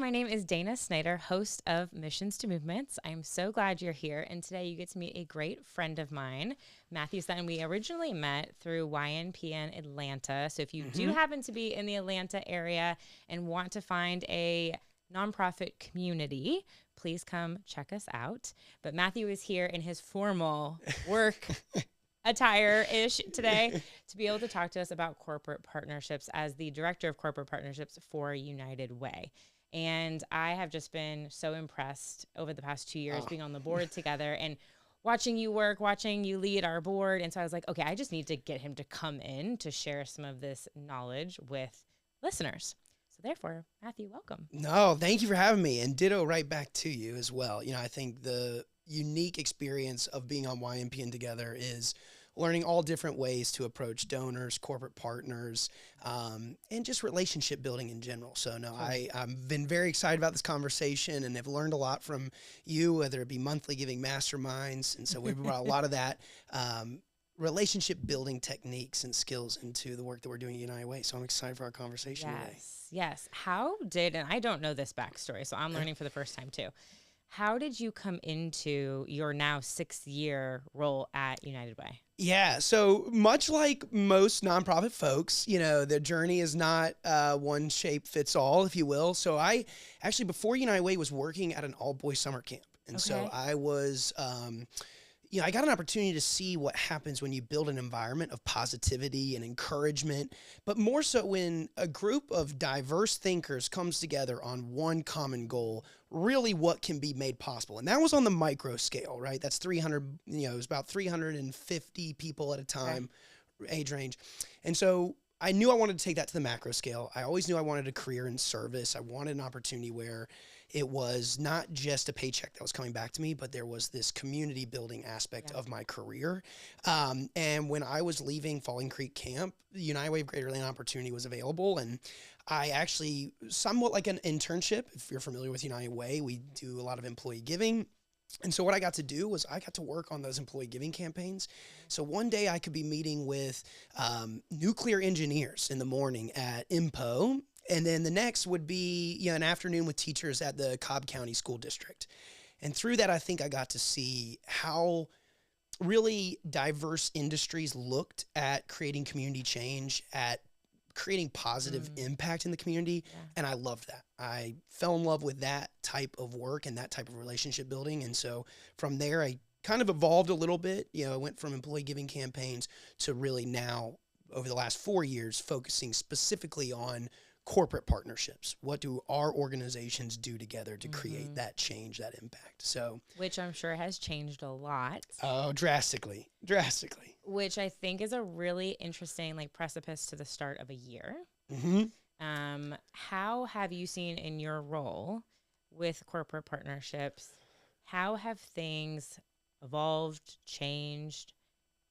My name is Dana Snyder, host of Missions to Movements. I'm so glad you're here. And today you get to meet a great friend of mine, Matthew Sutton. We originally met through YNPN Atlanta. So if you do happen to be in the Atlanta area and want to find a nonprofit community, please come check us out. But Matthew is here in his formal work attire-ish today to be able to talk to us about corporate partnerships as the director of corporate partnerships for United Way. And I have just been so impressed over the past 2 years being on the board together and watching you work, watching you lead our board. And so I was like, okay, I just need to get him to come in to share some of this knowledge with listeners. So therefore, Matthew, welcome. No, thank you for having me, and ditto right back to you as well. You know, I think the unique experience of being on YNPN together is learning all different ways to approach donors, corporate partners, and just relationship building in general. So no, I've been very excited about this conversation and have learned a lot from you, whether it be monthly giving masterminds. And so we've brought a lot of that relationship building techniques and skills into the work that we're doing at United Way. So I'm excited for our conversation today. Yes. How did, and I don't know this backstory, so I'm learning for the first time too. How did you come into your now 6-year role at United Way? Yeah, so much like most nonprofit folks, you know, the journey is not one shape fits all, if you will. So I actually, before United Way, was working at an all-boys summer camp. And so I was, I got an opportunity to see what happens when you build an environment of positivity and encouragement, but more so when a group of diverse thinkers comes together on one common goal, really what can be made possible. And that was on the micro scale, right? That's 300, it was about 350 people at a time, age range. And so I knew I wanted to take that to the macro scale. I always knew I wanted a career in service. I wanted an opportunity where it was not just a paycheck that was coming back to me, but there was this community building aspect of my career. And when I was leaving Falling Creek Camp, the United Way of Greater Atlanta opportunity was available. And I actually, somewhat like an internship, if you're familiar with United Way, we do a lot of employee giving. And so what I got to do was I got to work on those employee giving campaigns. So one day I could be meeting with nuclear engineers in the morning at IMPO. And then the next would be, an afternoon with teachers at the Cobb County School District. And through that, I think I got to see how really diverse industries looked at creating community change, at creating positive impact in the community. Yeah. And I loved that. I fell in love with that type of work and that type of relationship building. And so from there, I kind of evolved a little bit. I went from employee giving campaigns to really now, over the last 4 years, focusing specifically on corporate partnerships. What do our organizations do together to create that change, that impact? So, which I'm sure has changed a lot. Oh, drastically. Which I think is a really interesting precipice to the start of a year. How have you seen in your role with corporate partnerships, how have things evolved, changed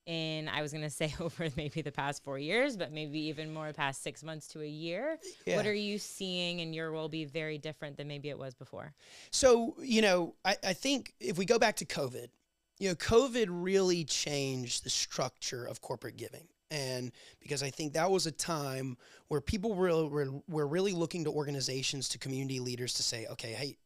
I was going to say over maybe the past 4 years, but maybe even more the past 6 months to a year? Yeah. What are you seeing in your role be very different than maybe it was before? So, I think if we go back to COVID, COVID really changed the structure of corporate giving. And because I think that was a time where people were really looking to organizations, to community leaders to say, okay, hey,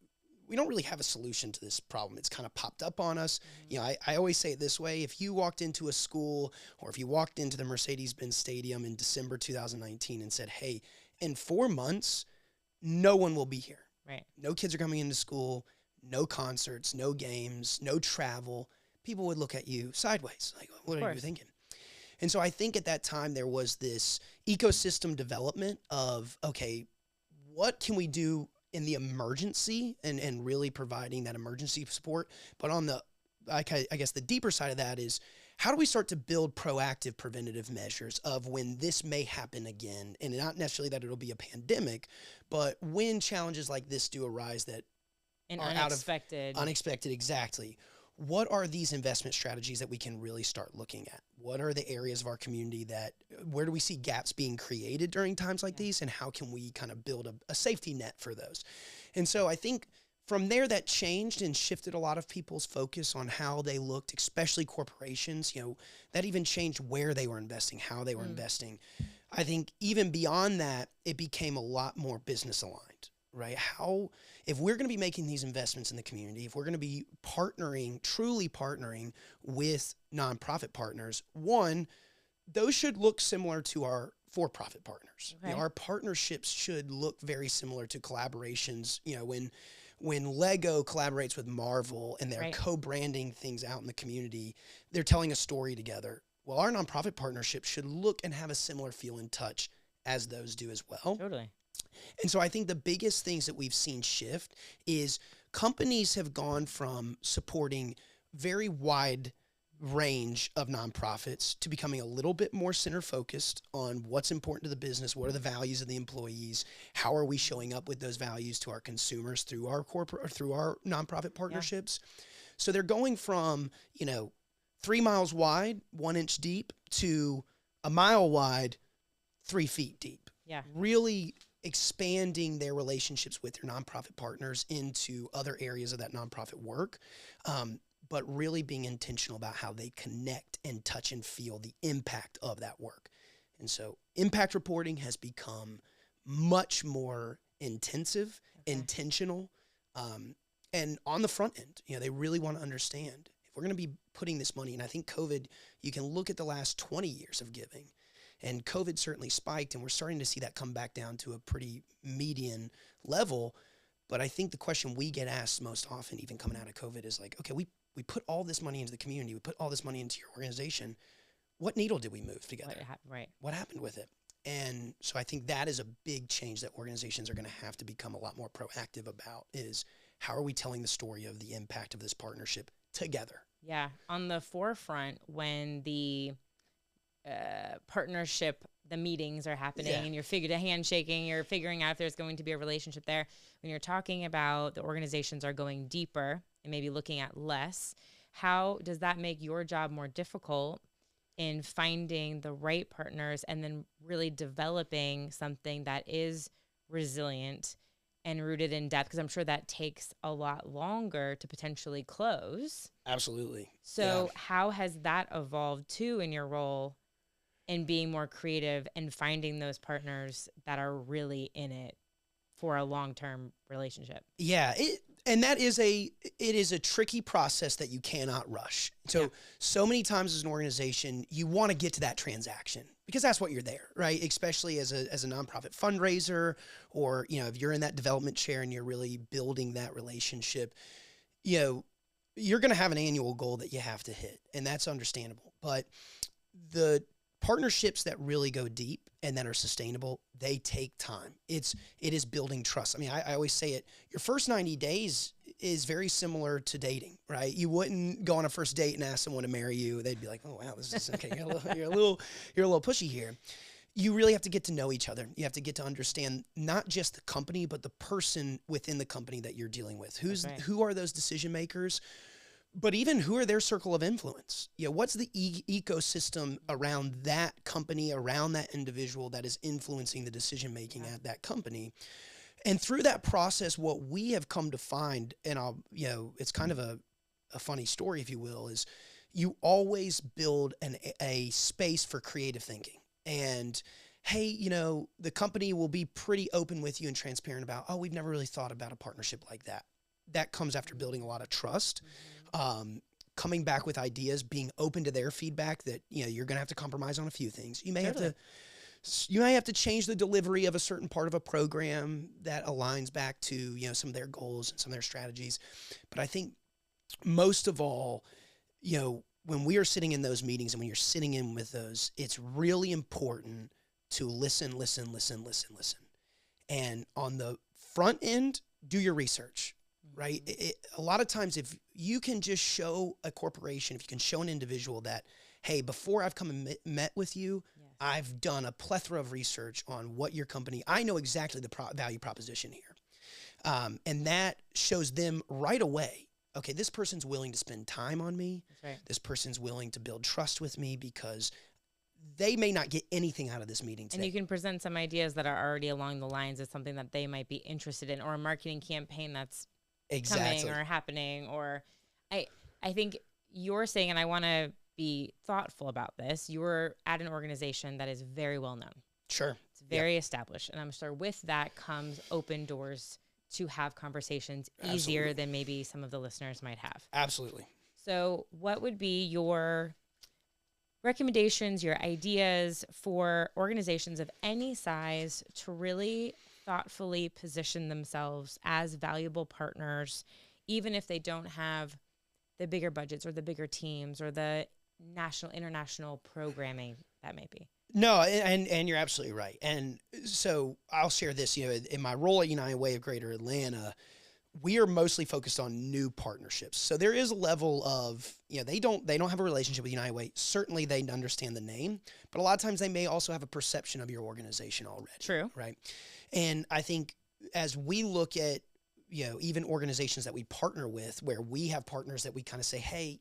we don't really have a solution to this problem. It's kind of popped up on us. I always say it this way. If you walked into a school or if you walked into the Mercedes-Benz Stadium in December 2019 and said, hey, in 4 months, no one will be here. Right. No kids are coming into school, no concerts, no games, no travel. People would look at you sideways. Like, what are you thinking? And so I think at that time there was this ecosystem development of, okay, what can we do in the emergency and really providing that emergency support. But on the, I guess the deeper side of that is, how do we start to build proactive preventative measures of when this may happen again? And not necessarily that it'll be a pandemic, but when challenges like this do arise that are unexpected. Unexpected, exactly. What are these investment strategies that we can really start looking at? What are the areas of our community where do we see gaps being created during times like these? And how can we kind of build a safety net for those? And so I think from there that changed and shifted a lot of people's focus on how they looked, especially corporations. That even changed where they were investing, how they were investing. I think even beyond that, it became a lot more business aligned. right? If we're going to be making these investments in the community, if we're going to be truly partnering with nonprofit partners, one, those should look similar to our for-profit partners. Okay. Our partnerships should look very similar to collaborations. When Lego collaborates with Marvel and they're co-branding things out in the community, they're telling a story together. Well, our nonprofit partnership should look and have a similar feel and touch as those do as well. Totally. And so I think the biggest things that we've seen shift is companies have gone from supporting very wide range of nonprofits to becoming a little bit more center focused on what's important to the business, what are the values of the employees, how are we showing up with those values to our consumers through our corporate or through our nonprofit partnerships. So they're going from 3 miles wide, 1 inch deep, to a mile wide, 3 feet deep. Yeah, really expanding their relationships with their nonprofit partners into other areas of that nonprofit work. But really being intentional about how they connect and touch and feel the impact of that work. And so impact reporting has become much more intensive, intentional, and on the front end. They really want to understand if we're going to be putting this money, and I think COVID, you can look at the last 20 years of giving, and COVID certainly spiked, and we're starting to see that come back down to a pretty median level. But I think the question we get asked most often, even coming out of COVID, is like, okay, we put all this money into the community. We put all this money into your organization. What needle did we move together? What happened with it? And so I think that is a big change that organizations are going to have to become a lot more proactive about, is how are we telling the story of the impact of this partnership together? Yeah. On the forefront, when the partnership, the meetings are happening and you're handshaking, you're figuring out if there's going to be a relationship there. When you're talking about the organizations are going deeper and maybe looking at less, how does that make your job more difficult in finding the right partners and then really developing something that is resilient and rooted in depth? Because I'm sure that takes a lot longer to potentially close. Absolutely. So how has that evolved too in your role in being more creative and finding those partners that are really in it for a long-term relationship? Yeah. It is a tricky process that you cannot rush. So many times as an organization, you want to get to that transaction because that's what you're there, right? Especially as a nonprofit fundraiser, or, if you're in that development chair and you're really building that relationship, you're going to have an annual goal that you have to hit, and that's understandable. But the partnerships that really go deep and that are sustainable, they take time. It is building trust. I mean, I always say it, your first 90 days is very similar to dating, right? You wouldn't go on a first date and ask someone to marry you. They'd be like, oh, wow, this is okay. You're a little pushy here. You really have to get to know each other. You have to get to understand not just the company, but the person within the company that you're dealing with. Who are those decision makers? But even who are their circle of influence? What's the ecosystem around that company, around that individual that is influencing the decision-making at that company? And through that process, what we have come to find, and it's kind of a funny story, if you will, is you always build a space for creative thinking. And hey, the company will be pretty open with you and transparent about, oh, we've never really thought about a partnership like that. That comes after building a lot of trust. Coming back with ideas, being open to their feedback that, you're going to have to compromise on a few things. You may have to change the delivery of a certain part of a program that aligns back to, some of their goals and some of their strategies. But I think most of all, when we are sitting in those meetings and when you're sitting in with those, it's really important to listen. And on the front end, do your research. Right? A lot of times, if you can just show a corporation, if you can show an individual that, hey, before I've come and met with you, I've done a plethora of research on what your company, I know exactly the value proposition here. And that shows them right away, okay, this person's willing to spend time on me. Right. This person's willing to build trust with me because they may not get anything out of this meeting today. And you can present some ideas that are already along the lines of something that they might be interested in, or a marketing campaign that's coming or happening. Or I think you're saying, and I want to be thoughtful about this, you're at an organization that is very well known. Sure. It's very established. And I'm sure with that comes open doors to have conversations easier Absolutely. than maybe some of the listeners might have. Absolutely. So what would be your recommendations, your ideas for organizations of any size to really thoughtfully position themselves as valuable partners, even if they don't have the bigger budgets or the bigger teams or the national, international programming that may be? No, and you're absolutely right. And so I'll share this, in my role at United Way of Greater Atlanta, we are mostly focused on new partnerships. So there is a level of, they don't have a relationship with United Way. Certainly they understand the name, but a lot of times they may also have a perception of your organization already. True. Right. And I think as we look at, even organizations that we partner with, where we have partners that we kind of say, hey,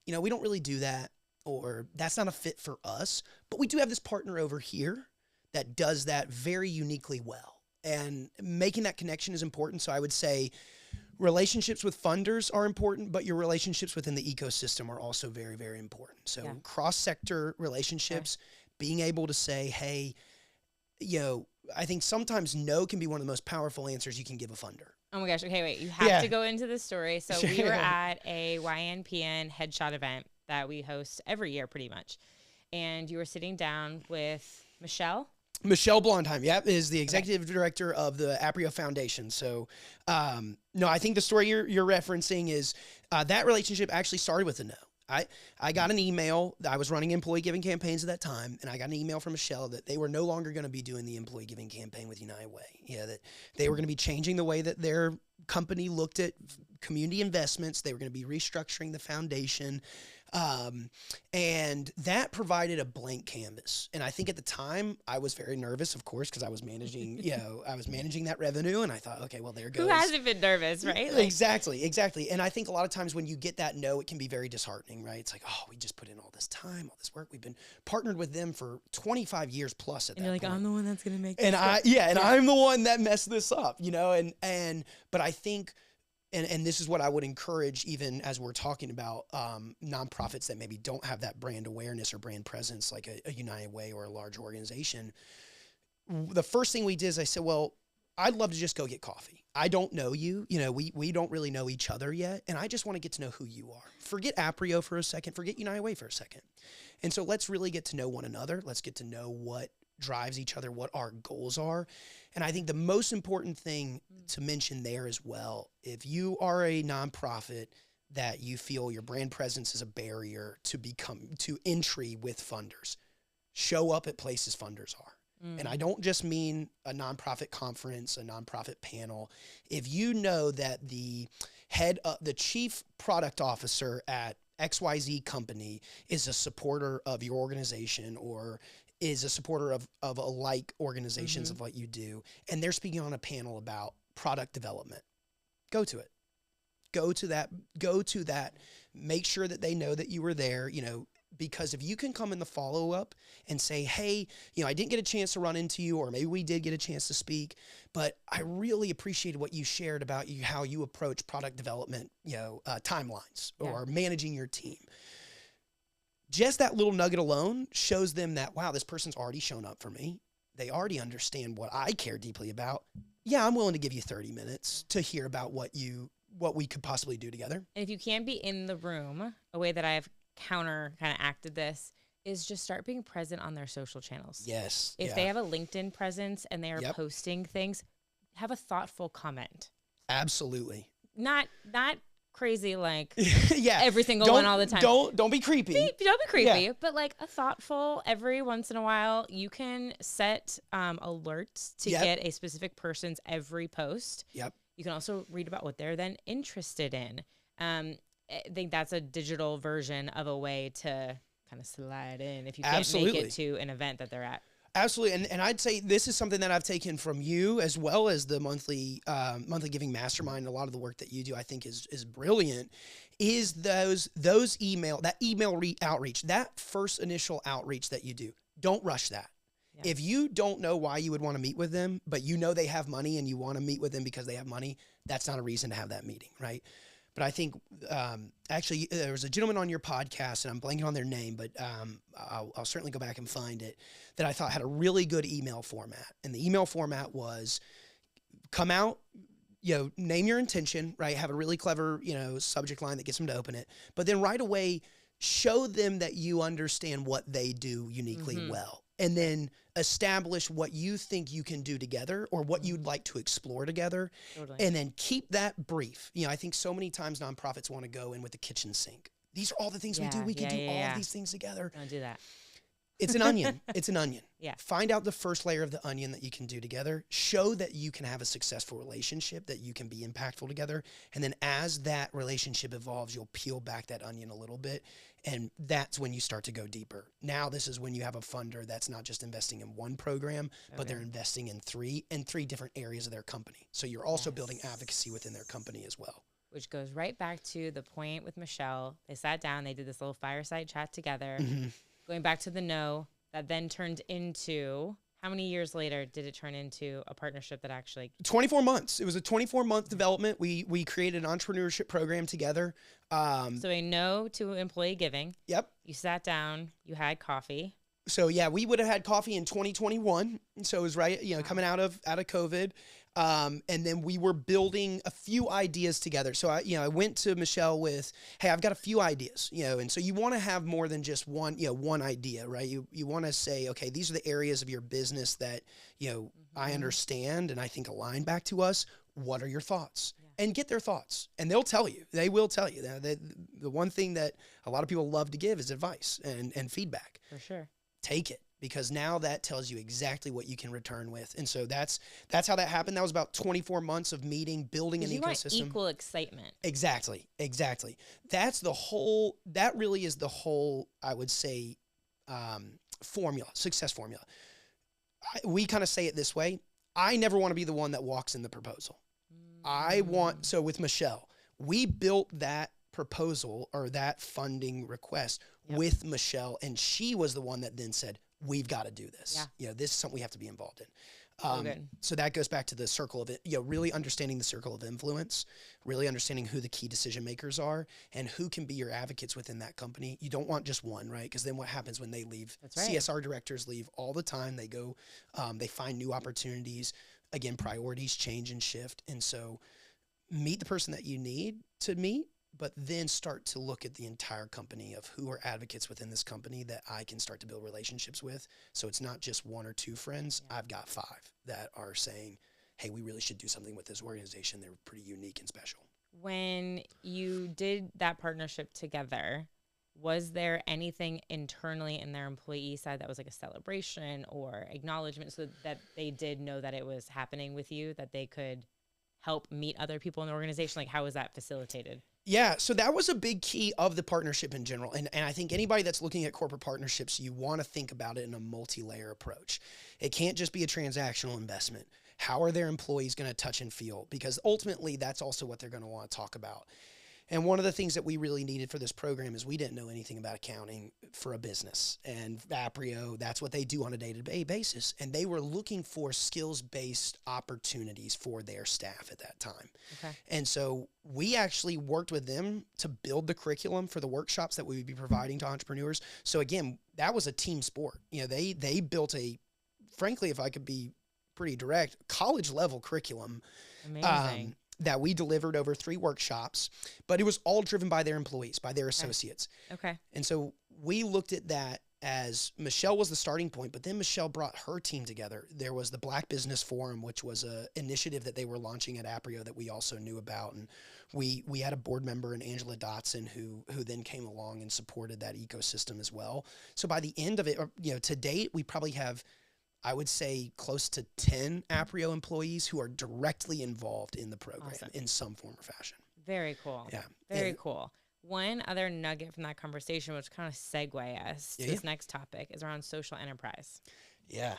we don't really do that, or that's not a fit for us, but we do have this partner over here that does that very uniquely well. And making that connection is important. So I would say relationships with funders are important, but your relationships within the ecosystem are also very, very important. So cross-sector relationships, being able to say, hey, I think sometimes no can be one of the most powerful answers you can give a funder. Oh my gosh. Okay, wait. You have to go into the story. So we were at a YNPN headshot event that we host every year pretty much. And you were sitting down with Michelle Blondheim, is the executive director of the Aprio Foundation. So, no, I think the story you're referencing is that relationship actually started with a no. I got an email. I was running employee giving campaigns at that time, and I got an email from Michelle that they were no longer going to be doing the employee giving campaign with United Way. That they were going to be changing the way that their company looked at community investments. They were going to be restructuring the foundation. And that provided a blank canvas. And I think at the time I was very nervous, of course, because I was managing, that revenue. And I thought, okay, well, there goes. Who hasn't been nervous, right? Exactly. And I think a lot of times when you get that no, it can be very disheartening, right? It's like, oh, we just put in all this time, all this work. We've been partnered with them for 25 years plus at that point. And you're like, I'm the one that's going to make this. And I'm the one that messed this up, but I think, and this is what I would encourage, even as we're talking about nonprofits that maybe don't have that brand awareness or brand presence like a United Way or a large organization. The first thing we did is I said, well, I'd love to just go get coffee. I don't know you. We don't really know each other yet, and I just want to get to know who you are. Forget Aprio for a second. Forget United Way for a second. And so let's really get to know one another. Let's get to know what drives each other, what our goals are. And I think the most important thing to mention there as well, if you are a nonprofit that you feel your brand presence is a barrier to entry with funders, show up at places funders are. And I don't just mean a nonprofit conference, a nonprofit panel. If you know that the chief product officer at XYZ company is a supporter of your organization or is a supporter of alike organizations of what you do, and they're speaking on a panel about product development, go to it. Go to that. Make sure that they know that you were there, because if you can come in the follow-up and say, hey, I didn't get a chance to run into you, or maybe we did get a chance to speak, but I really appreciated what you shared about how you approach product development, timelines or managing your team. Just that little nugget alone shows them that, wow, this person's already shown up for me. They already understand what I care deeply about. Yeah, I'm willing to give you 30 minutes to hear about what we could possibly do together. And if you can't be in the room, a way that I've acted this is just start being present on their social channels. Yes. If they have a LinkedIn presence and they are posting things, have a thoughtful comment. Absolutely. Not crazy like every single one all the time. Don't be creepy. Don't be creepy, but like a thoughtful every once in a while. You can set alerts to get a specific person's every post. Yep. You can also read about what they're then interested in. I think that's a digital version of a way to kind of slide in if you can't make it to an event that they're at. Absolutely. And I'd say this is something that I've taken from you as well as the monthly giving mastermind. A lot of the work that you do, I think is brilliant, is those email outreach, that first initial outreach that you do. Don't rush that. Yeah. If you don't know why you would want to meet with them, but you know they have money and you want to meet with them because they have money, that's not a reason to have that meeting, right? But I think actually there was a gentleman on your podcast, and I'm blanking on their name, but I'll certainly go back and find it, that I thought had a really good email format. And the email format was come out, name your intention, right? Have a really clever, subject line that gets them to open it. But then right away, show them that you understand what they do uniquely well. And then establish what you think you can do together or what you'd like to explore together. Totally. And then keep that brief. I think so many times nonprofits want to go in with the kitchen sink. These are all the things we do. We can do all of these things together. Don't do that. It's an onion. It's an onion. Yeah. Find out the first layer of the onion that you can do together. Show that you can have a successful relationship, that you can be impactful together. And then as that relationship evolves, you'll peel back that onion a little bit. And that's when you start to go deeper. Now, this is when you have a funder that's not just investing in one program, but they're investing in three different areas of their company. So you're also building advocacy within their company as well. Which goes right back to the point with Michelle. They sat down, they did this little fireside chat together. Going back to the no, that then turned into, how many years later did it turn into a partnership that actually... 24 months. It was a 24-month development. We created an entrepreneurship program together. So a no to employee giving. Yep. You sat down, you had coffee. So yeah, we would have had coffee in 2021. So it was right, coming out of COVID. And then we were building a few ideas together. So I went to Michelle with, hey, I've got a few ideas, and so you want to have more than just one idea, right? You want to say, okay, these are the areas of your business that, I understand and I think align back to us. What are your thoughts? And get their thoughts, and they'll tell you. They will tell you. The one thing that a lot of people love to give is advice and feedback. For sure. Take it, because now that tells you exactly what you can return with. And so that's how that happened. That was about 24 months of meeting, building an ecosystem. Want equal excitement. Exactly. That really is the whole, I would say, success formula. We kind of say it this way. I never want to be the one that walks in the proposal. So with Michelle, we built that proposal or that funding request with Michelle, and she was the one that then said, we've got to do this. This is something we have to be involved in. So that goes back to the circle of it, really understanding the circle of influence, really understanding who the key decision makers are and who can be your advocates within that company. You don't want just one, right? Because then what happens when they leave? That's right. CSR directors leave all the time. They go, they find new opportunities. Again, priorities change and shift. And so meet the person that you need to meet, but then start to look at the entire company of who are advocates within this company that I can start to build relationships with. So it's not just one or two friends. I've got 5 that are saying, hey, we really should do something with this organization. They're pretty unique and special. When you did that partnership together, was there anything internally in their employee side that was like a celebration or acknowledgement so that they did know that it was happening with you, that they could help meet other people in the organization? Like, how was that facilitated? Yeah, so that was a big key of the partnership in general. And I think anybody that's looking at corporate partnerships, you want to think about it in a multi-layer approach. It can't just be a transactional investment. How are their employees going to touch and feel? Because ultimately, that's also what they're going to want to talk about. And one of the things that we really needed for this program is we didn't know anything about accounting for a business. And Aprio, that's what they do on a day-to-day basis. And they were looking for skills-based opportunities for their staff at that time. Okay. And so we actually worked with them to build the curriculum for the workshops that we would be providing to entrepreneurs. So again, that was a team sport. They built frankly, if I could be pretty direct, college-level curriculum. Amazing. That we delivered over 3 workshops, but it was all driven by their employees, by their associates. Okay. And so we looked at that as Michelle was the starting point, but then Michelle brought her team together. There was the Black Business Forum, which was an initiative that they were launching at Aprio that we also knew about. And we had a board member in Angela Dotson who then came along and supported that ecosystem as well. So by the end of it, to date, we probably have, I would say, close to 10 Aprio employees who are directly involved in the program in some form or fashion. Very cool. Yeah. Very cool. One other nugget from that conversation, which kind of segue us to this next topic, is around social enterprise. Yeah.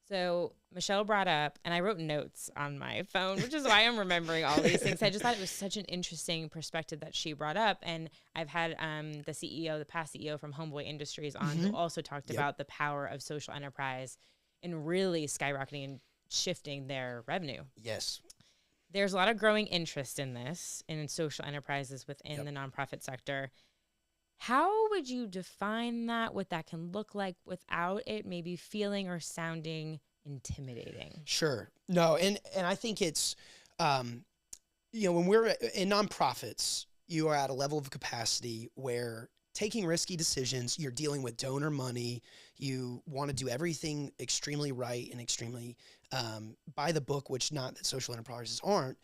So Michelle brought up, and I wrote notes on my phone, which is why I'm remembering all these things. I just thought it was such an interesting perspective that she brought up. And I've had the past CEO from Homeboy Industries on who also talked about the power of social enterprise and really skyrocketing and shifting their revenue. Yes. There's a lot of growing interest in this, in social enterprises within the nonprofit sector. How would you define that, what that can look like without it maybe feeling or sounding intimidating? Sure. No, and I think it's when we're in nonprofits, you are at a level of capacity where taking risky decisions, you're dealing with donor money, you want to do everything extremely right and extremely by the book, which not that social enterprises aren't,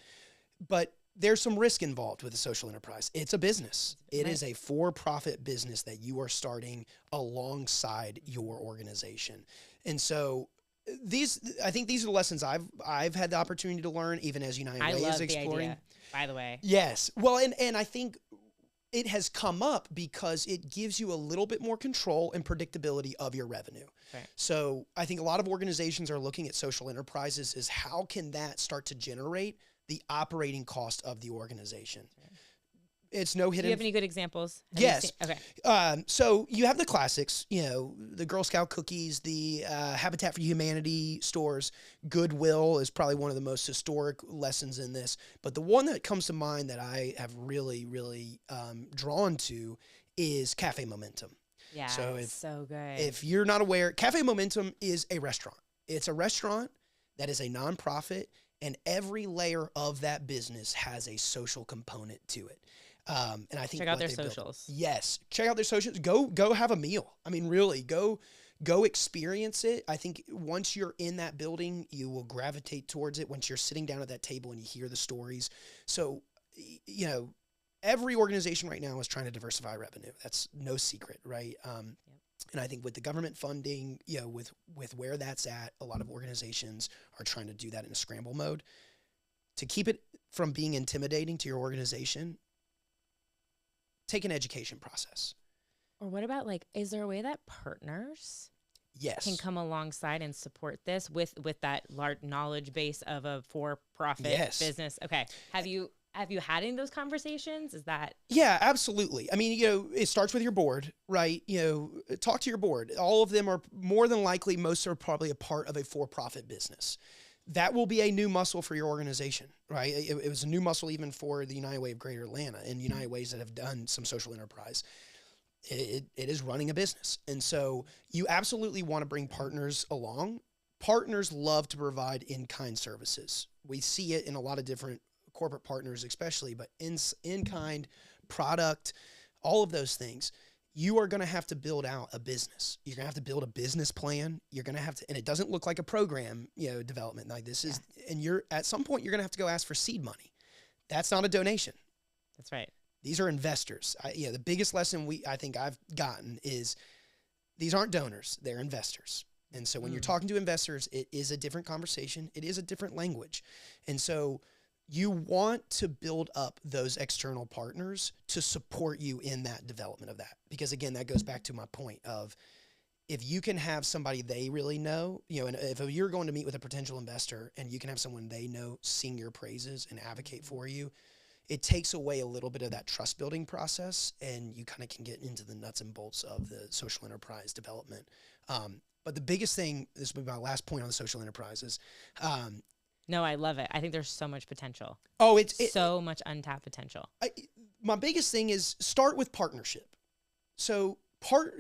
but there's some risk involved with a social enterprise. It's a business. It is a for-profit business that you are starting alongside your organization. And so I think these are the lessons I've had the opportunity to learn, even as United Way is exploring. The idea, by the way. Yes. Well, and I think it has come up because it gives you a little bit more control and predictability of your revenue. Right. So I think a lot of organizations are looking at social enterprises as how can that start to generate the operating cost of the organization. Right. It's no hidden. Do you have any good examples? Yes. Okay. So you have the classics, the Girl Scout cookies, the Habitat for Humanity stores. Goodwill is probably one of the most historic lessons in this. But the one that comes to mind that I have really, really drawn to is Cafe Momentum. Yeah, so good. If you're not aware, Cafe Momentum is a restaurant. It's a restaurant that is a nonprofit, and every layer of that business has a social component to it. And I think check out their socials. Yes, check out their socials. Go have a meal. I mean, really, go experience it. I think once you're in that building, you will gravitate towards it. Once you're sitting down at that table and you hear the stories. So, every organization right now is trying to diversify revenue. That's no secret, right? And I think with the government funding, with where that's at, a lot of organizations are trying to do that in a scramble mode. To keep it from being intimidating to your organization, take an education process. Or what about is there a way that partners can come alongside and support this with that large knowledge base of a for-profit business? Okay. Have you had any of those conversations? Is that? Yeah, absolutely. I mean, it starts with your board, right? Talk to your board. All of them are more than likely, most are probably a part of a for-profit business. That will be a new muscle for your organization, right? It was a new muscle even for the United Way of Greater Atlanta and United Ways that have done some social enterprise. It is running a business. And so you absolutely want to bring partners along. Partners love to provide in-kind services. We see it in a lot of different corporate partners especially, but in-kind, product, all of those things. You are going to have to build out a business. You're going to have to build a business plan. You're going to have to, and it doesn't look like a program, development like this is, and at some point you're going to have to go ask for seed money. That's not a donation. That's right. These are investors. The biggest lesson I think I've gotten is these aren't donors, they're investors. And so when you're talking to investors, it is a different conversation. It is a different language. And so you want to build up those external partners to support you in that development of that. Because again, that goes back to my point of if you can have somebody they really know, and if you're going to meet with a potential investor and you can have someone they know sing your praises and advocate for you, it takes away a little bit of that trust building process and you kind of can get into the nuts and bolts of the social enterprise development. But the biggest thing, this will be my last point on the social enterprises, no, I love it. I think there's so much potential. Oh, so much untapped potential. My biggest thing is start with partnership. So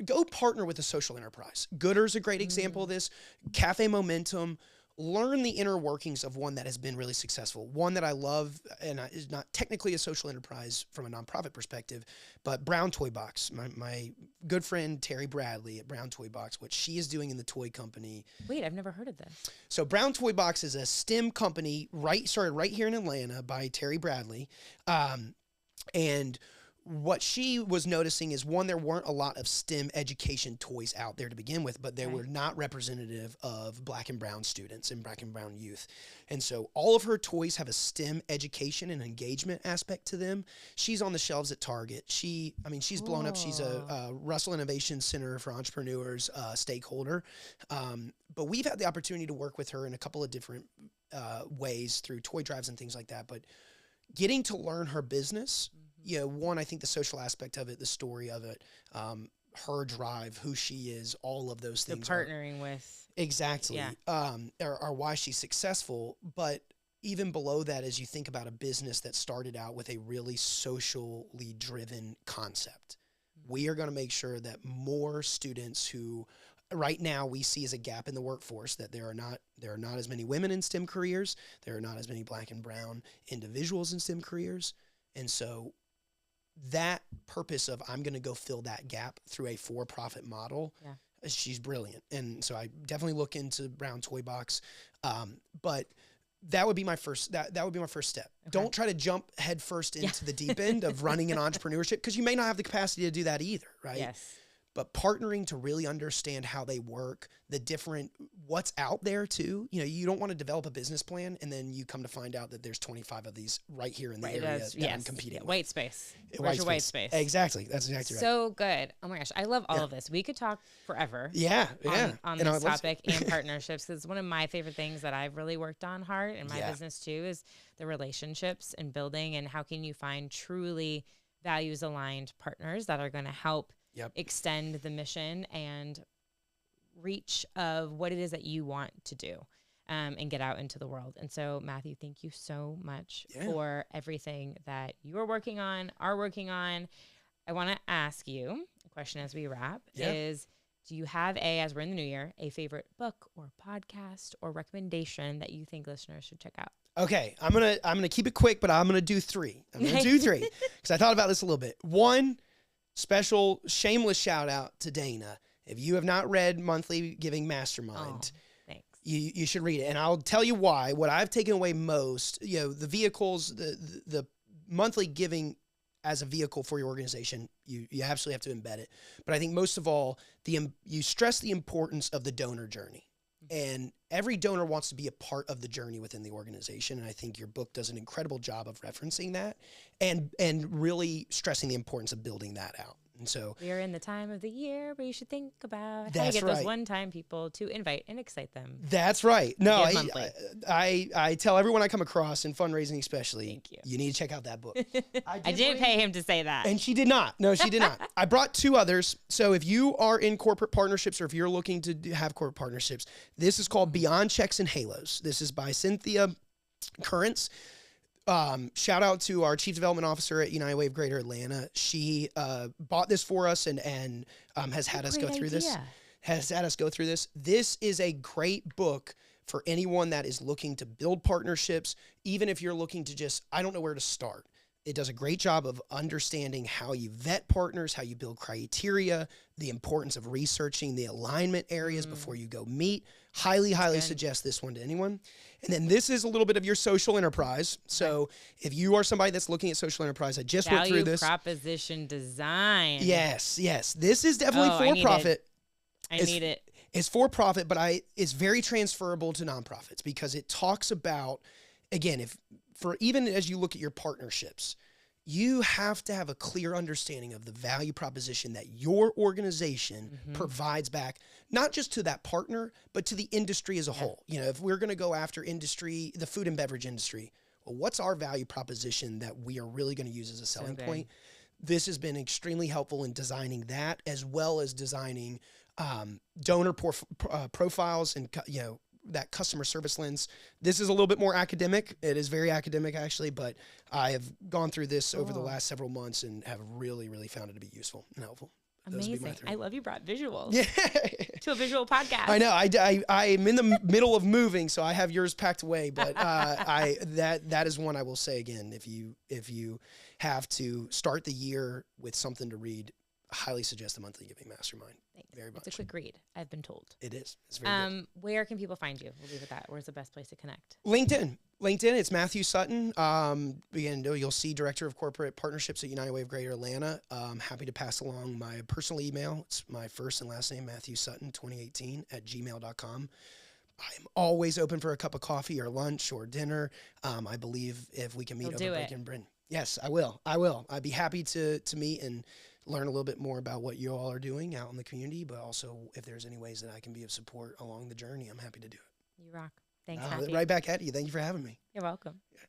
go partner with a social enterprise. Gooder's a great example of this. Cafe Momentum. Learn the inner workings of one that has been really successful. One that I love, and is not technically a social enterprise from a nonprofit perspective, but Brown Toy Box. My good friend Terry Bradley at Brown Toy Box, what she is doing in the toy company. Wait, I've never heard of this. So Brown Toy Box is a STEM company, started right here in Atlanta by Terry Bradley, and what she was noticing is, one, there weren't a lot of STEM education toys out there to begin with, but they were not representative of Black and brown students and Black and brown youth. And so all of her toys have a STEM education and engagement aspect to them. She's on the shelves at Target. She's blown up. She's a Russell Innovation Center for Entrepreneurs stakeholder. But we've had the opportunity to work with her in a couple of different ways through toy drives and things like that. But getting to learn her business, one, I think the social aspect of it, the story of it, her drive, who she is, all of those things. Partnering with. Exactly. Yeah. Are why she's successful. But even below that, as you think about a business that started out with a really socially driven concept, we are going to make sure that more students who right now we see as a gap in the workforce that there are not as many women in STEM careers. There are not as many Black and brown individuals in STEM careers. And so that purpose of I'm going to go fill that gap through a for-profit model, she's brilliant. And so I definitely look into Brown Toy Box. But that would be my first, that would be my first step. Okay. Don't try to jump headfirst into the deep end of running an entrepreneurship, because you may not have the capacity to do that either, right? Yes. But partnering to really understand how they work, the different, what's out there too. You know, you don't want to develop a business plan and then you come to find out that there's 25 of these right here in the area that I'm competing with. White space. Where's your white space? Exactly. That's exactly right. So good. Oh my gosh. I love all of this. We could talk forever. On this topic and partnerships, because it's one of my favorite things that I've really worked on hard in my business too, is the relationships and building, and how can you find truly values aligned partners that are going to help extend the mission and reach of what it is that you want to do, and get out into the world. And so, Matthew, thank you so much for everything that you are working on. I want to ask you a question as we wrap is, do you have as we're in the new year, a favorite book or podcast or recommendation that you think listeners should check out? Okay, I'm gonna keep it quick, but I'm gonna do three. Because I thought about this a little bit. One, special shameless shout out to Dana. If you have not read Monthly Giving Mastermind, thanks. You should read it. And I'll tell you why. What I've taken away most, the vehicles, the monthly giving as a vehicle for your organization, you absolutely have to embed it. But I think most of all, you stress the importance of the donor journey. And every donor wants to be a part of the journey within the organization. And I think your book does an incredible job of referencing that and really stressing the importance of building that out. And so we're in the time of the year where you should think about how to get those one-time people to invite and excite them. That's right. No, I tell everyone I come across in fundraising, especially, you need to check out that book. I didn't pay him to say that. And she did not. No, she did not. I brought two others. So if you are in corporate partnerships, or if you're looking to have corporate partnerships, this is called Beyond Checks and Halos. This is by Cynthia Currents. Shout out to our Chief Development Officer at United Way of Greater Atlanta. She bought this for us and has had us go through this. This is a great book for anyone that is looking to build partnerships, even if you're looking to just, I don't know where to start. It does a great job of understanding how you vet partners, how you build criteria, the importance of researching the alignment areas before you go meet. Highly suggest this one to anyone. And then this is a little bit of your social enterprise. So if you are somebody that's looking at social enterprise, I just went through this. Value proposition design. Yes. This is definitely for profit. I need it. It's for profit, but it's very transferable to nonprofits, because it talks about, again, even as you look at your partnerships, you have to have a clear understanding of the value proposition that your organization provides back, not just to that partner, but to the industry as a whole. If we're going to go after industry, the food and beverage industry, well, what's our value proposition that we are really going to use as a selling point? This has been extremely helpful in designing that, as well as designing donor profiles and, that customer service lens. This is a little bit more academic. It is very academic, actually, but I have gone through this over the last several months and have really, really found it to be useful and helpful. Amazing. I love you brought visuals to a visual podcast. I know. I'm in the middle of moving, so I have yours packed away, but that is one I will say again. If you have to start the year with something to read, highly suggest the Monthly Giving Mastermind. Thanks. Very much. It's a quick read, I've been told. It is. It's very good. Where can people find you? We'll leave it at that. Where's the best place to connect? LinkedIn. It's Matthew Sutton. Again, you'll see Director of Corporate Partnerships at United Way of Greater Atlanta. I'm happy to pass along my personal email. It's my first and last name, Matthew Sutton, 2018 @gmail.com. I'm always open for a cup of coffee or lunch or dinner. I believe if we can meet over break and bring. Yes, I will. I'd be happy to meet and learn a little bit more about what you all are doing out in the community, but also if there's any ways that I can be of support along the journey, I'm happy to do it. You rock. Thanks, Matthew. Right back at you. Thank you for having me. You're welcome. Yeah.